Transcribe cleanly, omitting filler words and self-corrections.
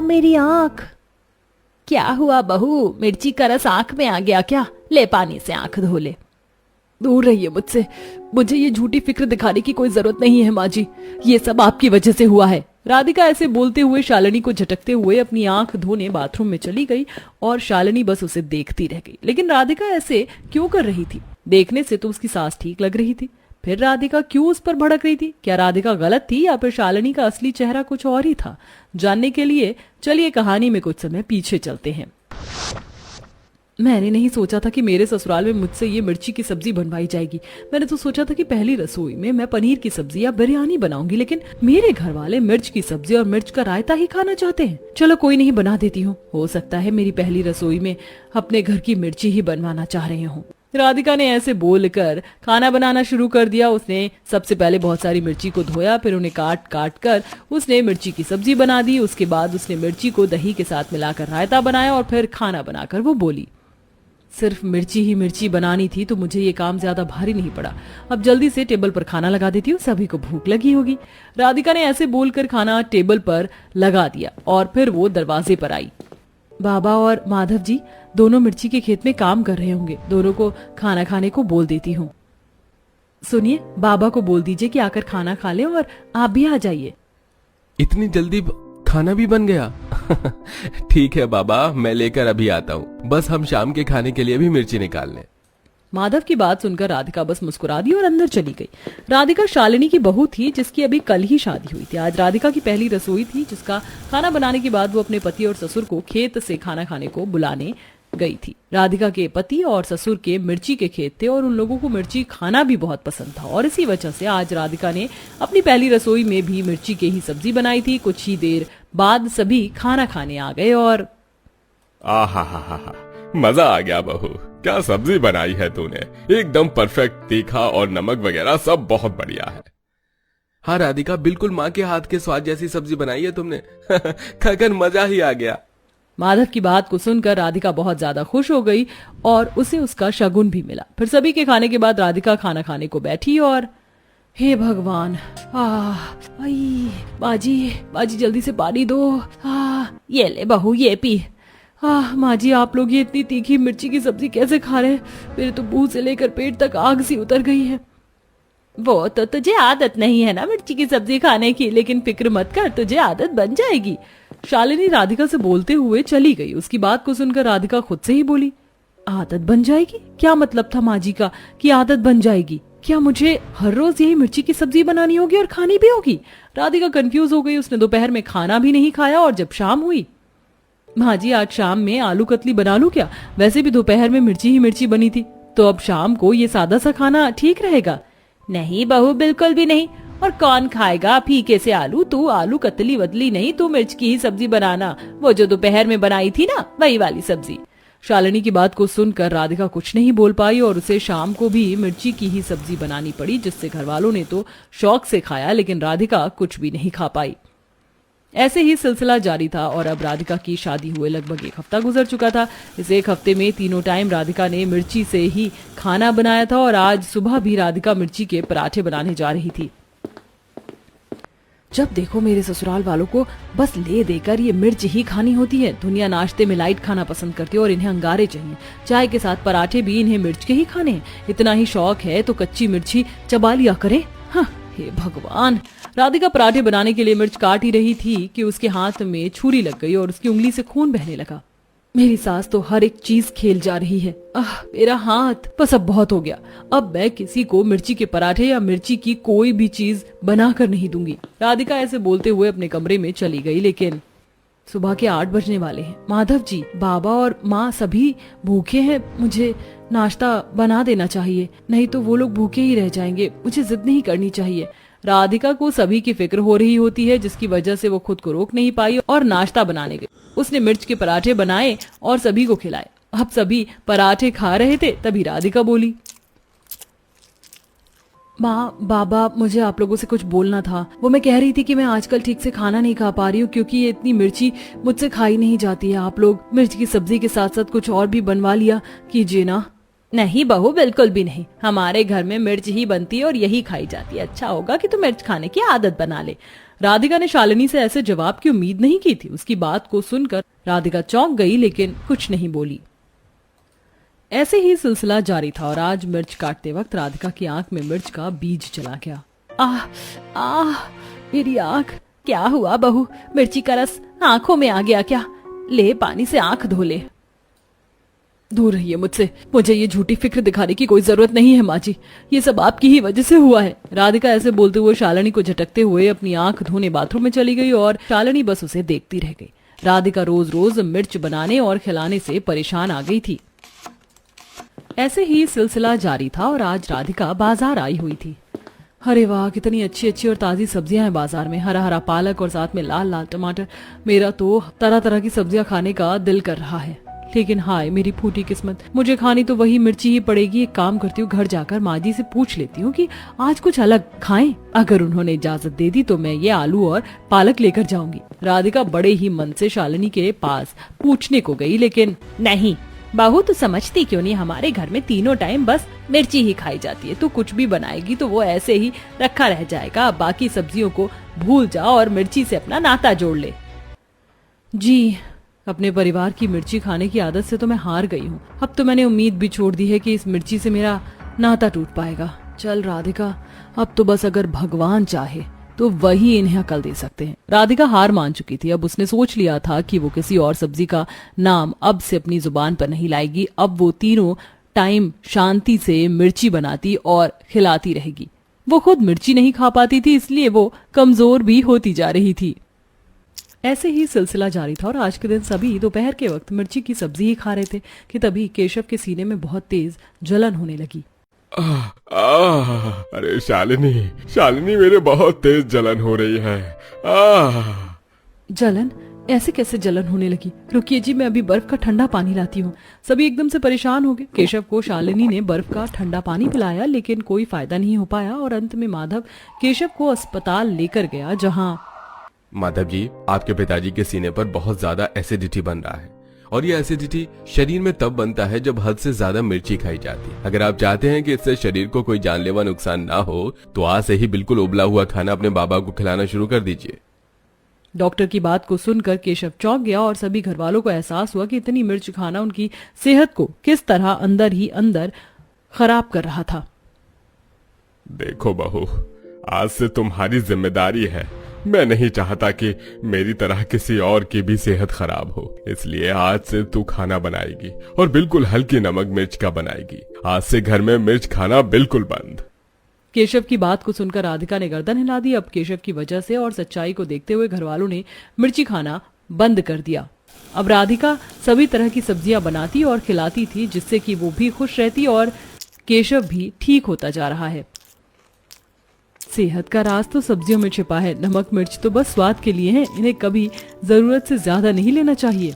मेरी आंख। क्या हुआ बहू, मिर्ची का रस आंख में आ गया क्या? ले पानी से आंख धो ले। दूर रहिए मुझसे, मुझे ये झूठी फिक्र दिखाने की कोई जरूरत नहीं है माँ जी, ये सब आपकी वजह से हुआ है। राधिका ऐसे बोलते हुए शालिनी को झटकते हुए अपनी आंख धोने बाथरूम में चली गई और शालिनी बस उसे देखती रह गई। लेकिन राधिका ऐसे क्यों कर रही थी? देखने से तो उसकी सास ठीक लग रही थी, फिर राधिका क्यों उस पर भड़क रही थी? क्या राधिका गलत थी या फिर शालिनी का असली चेहरा कुछ और ही था? जानने के लिए चलिए कहानी में कुछ समय पीछे चलते हैं। मैंने नहीं सोचा था कि मेरे ससुराल में मुझसे ये मिर्ची की सब्जी बनवाई जाएगी। मैंने तो सोचा था कि पहली रसोई में मैं पनीर की सब्जी या बिरयानी बनाऊंगी, लेकिन मेरे घर वाले मिर्च की सब्जी और मिर्च का रायता ही खाना चाहते हैं। चलो कोई नहीं, बना देती हूँ। हो सकता है मेरी पहली रसोई में अपने घर की मिर्ची ही बनवाना चाह रहे हूँ। राधिका ने ऐसे बोलकर खाना बनाना शुरू कर दिया। उसने सबसे पहले बहुत सारी मिर्ची को धोया, फिर उन्हें काट काट कर उसने मिर्ची की सब्जी बना दी। उसके बाद उसने मिर्ची को दही के साथ मिलाकर रायता बनाया और फिर खाना बनाकर वो बोली, सिर्फ मिर्ची ही मिर्ची बनानी थी तो मुझे ये काम ज्यादा भारी नहीं पड़ा। अब जल्दी से टेबल पर खाना लगा देती हूँ, सभी को भूख लगी होगी। राधिका ने ऐसे बोलकर खाना टेबल पर लगा दिया और फिर वो दरवाजे पर आई। बाबा और माधव जी दोनों मिर्ची के खेत में काम कर रहे होंगे, दोनों को खाना खाने को बोल देती हूँ। सुनिए, बाबा को बोल दीजिए कि आकर खाना खा लें और आप भी आ जाइए। इतनी जल्दी खाना भी बन गया? ठीक है बाबा, मैं लेकर अभी आता हूँ, बस हम शाम के खाने के लिए भी मिर्ची निकाल लें। माधव की बात सुनकर राधिका बस मुस्कुरा दी और अंदर चली गई। राधिका शालिनी की बहू थी जिसकी अभी कल ही शादी हुई थी। आज राधिका की पहली रसोई थी जिसका खाना बनाने के बाद वो अपने पति और ससुर को खेत से खाना खाने को बुलाने गई थी। राधिका के पति और ससुर के मिर्ची के खेत थे और उन लोगों को मिर्ची खाना भी बहुत पसंद था और इसी वजह से आज राधिका ने अपनी पहली रसोई में भी मिर्ची की ही सब्जी बनाई थी। कुछ ही देर बाद सभी खाना खाने आ गए और आहा, मजा आ गया बहू, क्या सब्जी बनाई है तूने, एकदम परफेक्ट, तीखा और नमक वगैरह सब बहुत बढ़िया है। हाँ राधिका, बिल्कुल माँ के हाथ के स्वाद जैसी सब्जी बनाई है तुमने। खाकर मजा ही आ गया। माधव की बात को सुनकर राधिका बहुत ज्यादा खुश हो गई और उसे उसका शगुन भी मिला। फिर सभी के खाने के बाद राधिका खाना खाने को बैठी और हे भगवान, बाजी जल्दी से पानी दो। ये ले बहू, ये पी। माँ जी, आप लोग ये इतनी तीखी मिर्ची की सब्जी कैसे खा रहे हैं? मेरे तो मुंह से लेकर पेट तक आग सी उतर गई है। वो तो तुझे आदत नहीं है ना मिर्ची की सब्जी खाने की, लेकिन फिक्र मत कर, तुझे आदत बन जाएगी। शालिनी राधिका से बोलते हुए चली गई। उसकी बात को सुनकर राधिका खुद से ही बोली, आदत बन जाएगी? क्या मतलब था माँ जी का कि आदत बन जाएगी? क्या मुझे हर रोज यही मिर्ची की सब्जी बनानी होगी और खानी भी होगी? राधिका कंफ्यूज हो गई। उसने दोपहर में खाना भी नहीं खाया और जब शाम हुई, माँ जी आज शाम में आलू कतली बना लूं क्या? वैसे भी दोपहर में मिर्ची ही मिर्ची बनी थी, तो अब शाम को ये सादा सा खाना ठीक रहेगा। नहीं बहू, बिल्कुल भी नहीं। और कौन खाएगा फीके से आलू? तू आलू कतली बदली नहीं, तू मिर्च की ही सब्जी बनाना, वो जो दोपहर में बनाई थी ना, वही वाली सब्जी। शालिनी की बात को सुनकर राधिका कुछ नहीं बोल पाई और उसे शाम को भी मिर्ची की ही सब्जी बनानी पड़ी, जिससे घर वालों ने तो शौक से खाया, लेकिन राधिका कुछ भी नहीं खा पाई। ऐसे ही सिलसिला जारी था और अब राधिका की शादी हुए लगभग 1 हफ्ता गुजर चुका था। इस 1 हफ्ते में तीनों टाइम राधिका ने मिर्ची से ही खाना बनाया था और आज सुबह भी राधिका मिर्ची के पराठे बनाने जा रही थी। जब देखो मेरे ससुराल वालों को बस ले देकर ये मिर्च ही खानी होती है। दुनिया नाश्ते में लाइट खाना पसंद करती है और इन्हें अंगारे चाहिए। चाय के साथ पराठे भी इन्हें मिर्च के ही खाने हैं। इतना ही शौक है तो कच्ची मिर्ची चबा लिया करे। हाँ, हे भगवान। राधिका पराठे बनाने के लिए मिर्च काट ही रही थी कि उसके हाथ में छुरी लग गई और उसकी उंगली से खून बहने लगा। मेरी सास तो हर एक चीज खेल जा रही है। मेरा हाथ, बस अब बहुत हो गया। अब मैं किसी को मिर्ची के पराठे या मिर्ची की कोई भी चीज बनाकर नहीं दूंगी। राधिका ऐसे बोलते हुए अपने कमरे में चली गई, लेकिन सुबह के 8 बजने वाले हैं। माधव जी, बाबा और माँ सभी भूखे हैं। मुझे नाश्ता बना देना चाहिए, नहीं तो वो लोग भूखे ही रह जाएंगे। मुझे जिद नहीं करनी चाहिए। राधिका को सभी की फिक्र हो रही होती है, जिसकी वजह से वो खुद को रोक नहीं पाई और नाश्ता बनाने गई। उसने मिर्च के पराठे बनाए और सभी को खिलाए। अब सभी पराठे खा रहे थे, तभी राधिका बोली, माँ, बाबा, मुझे आप लोगों से कुछ बोलना था। वो मैं कह रही थी कि मैं आजकल ठीक से खाना नहीं खा पा रही हूँ क्योंकि ये इतनी मिर्ची मुझसे खाई नहीं जाती है। आप लोग मिर्च की सब्जी के साथ साथ कुछ और भी बनवा लिया कीजिए ना। नहीं बहू, बिल्कुल भी नहीं। हमारे घर में मिर्च ही बनती है और यही खाई जाती है। अच्छा होगा कि तू मिर्च खाने की आदत बना ले। राधिका ने शालिनी से ऐसे जवाब की उम्मीद नहीं की थी। उसकी बात को सुनकर राधिका चौंक गई लेकिन कुछ नहीं बोली। ऐसे ही सिलसिला जारी था और आज मिर्च काटते वक्त राधिका की आंख में मिर्च का बीज चला गया। आह आह मेरी आंख, क्या हुआ बहू? मिर्ची का रस आंखों में आ गया क्या? ले पानी से आंख धो ले। दूर रहिए मुझसे, मुझे ये झूठी फिक्र दिखाने की कोई जरूरत नहीं है माँ जी, ये सब आपकी ही वजह से हुआ है। राधिका ऐसे बोलते हुए शालिनी को झटकते हुए अपनी आंख धोने बाथरूम में चली गई और शालिनी बस उसे देखती रह गई। राधिका रोज रोज मिर्च बनाने और खिलाने से परेशान आ गई थी। ऐसे ही सिलसिला जारी था और आज राधिका बाजार आई हुई थी। अरे वाह, कितनी अच्छी अच्छी और ताजी सब्जियां हैं बाजार में। हरा हरा पालक और साथ में लाल लाल टमाटर। मेरा तो तरह तरह की सब्जियां खाने का दिल कर रहा है, लेकिन हाय मेरी फूटी किस्मत, मुझे खानी तो वही मिर्ची ही पड़ेगी। एक काम करती हूँ, घर जाकर माँ जी से पूछ लेती हूँ कि आज कुछ अलग खाएं। अगर उन्होंने इजाजत दे दी तो मैं ये आलू और पालक लेकर जाऊंगी। राधिका बड़े ही मन से शालिनी के पास पूछने को गई, लेकिन नहीं बहू, तू समझती क्यों नहीं? हमारे घर में तीनों टाइम बस मिर्ची ही खाई जाती है। तू कुछ भी बनाएगी तो वो ऐसे ही रखा रह जाएगा। बाकी सब्जियों को भूल जा और मिर्ची से अपना नाता जोड़ ले। जी, अपने परिवार की मिर्ची खाने की आदत से तो मैं हार गई हूँ। अब तो मैंने उम्मीद भी छोड़ दी है कि इस मिर्ची से मेरा नाता टूट पाएगा। चल राधिका, अब तो बस अगर भगवान चाहे तो वही इन्हें अकल दे सकते हैं। राधिका हार मान चुकी थी। अब उसने सोच लिया था कि वो किसी और सब्जी का नाम अब से अपनी जुबान पर नहीं लाएगी। अब वो तीनों टाइम शांति से मिर्ची बनाती और खिलाती रहेगी। वो खुद मिर्ची नहीं खा पाती थी, इसलिए वो कमजोर भी होती जा रही थी। ऐसे ही सिलसिला जारी था और आज के दिन सभी दोपहर के वक्त मिर्ची की सब्जी ही खा रहे थे कि तभी केशव के सीने में बहुत तेज जलन होने लगी। अरे शालिनी मेरे बहुत तेज जलन हो रही है। जलन? ऐसे कैसे जलन होने लगी? रुकिए जी, मैं अभी बर्फ का ठंडा पानी लाती हूँ। सभी एकदम से परेशान हो गए। केशव को शालिनी ने बर्फ का ठंडा पानी पिलाया, लेकिन कोई फायदा नहीं हो पाया और अंत में माधव केशव को अस्पताल लेकर गया, जहाँ माधव जी, आपके पिताजी के सीने पर बहुत ज्यादा एसिडिटी बन रहा है और ये एसिडिटी शरीर में तब बनता है जब हद से ज्यादा मिर्ची खाई जाती है। अगर आप चाहते हैं कि इससे शरीर को कोई जानलेवा नुकसान ना हो तो आज से ही बिल्कुल उबला हुआ खाना अपने बाबा को खिलाना शुरू कर दीजिए। डॉक्टर की बात को सुनकर केशव चौंक गया और सभी घर वालों को एहसास हुआ कि इतनी मिर्च खाना उनकी सेहत को किस तरह अंदर ही अंदर खराब कर रहा था। देखो बहू, आज से तुम्हारी जिम्मेदारी है। मैं नहीं चाहता कि मेरी तरह किसी और की भी सेहत खराब हो, इसलिए आज से तू खाना बनाएगी और बिल्कुल हल्की नमक मिर्च का बनाएगी। आज से घर में मिर्च खाना बिल्कुल बंद। केशव की बात को सुनकर राधिका ने गर्दन हिला दी। अब केशव की वजह से और सच्चाई को देखते हुए घर वालों ने मिर्ची खाना बंद कर दिया। अब राधिका सभी तरह की सब्जियां बनाती और खिलाती थी, जिससे कि वो भी खुश रहती और केशव भी ठीक होता जा रहा है। सेहत का राज तो सब्जियों में छिपा है। नमक मिर्च तो बस स्वाद के लिए है, इन्हें कभी जरूरत से ज्यादा नहीं लेना चाहिए।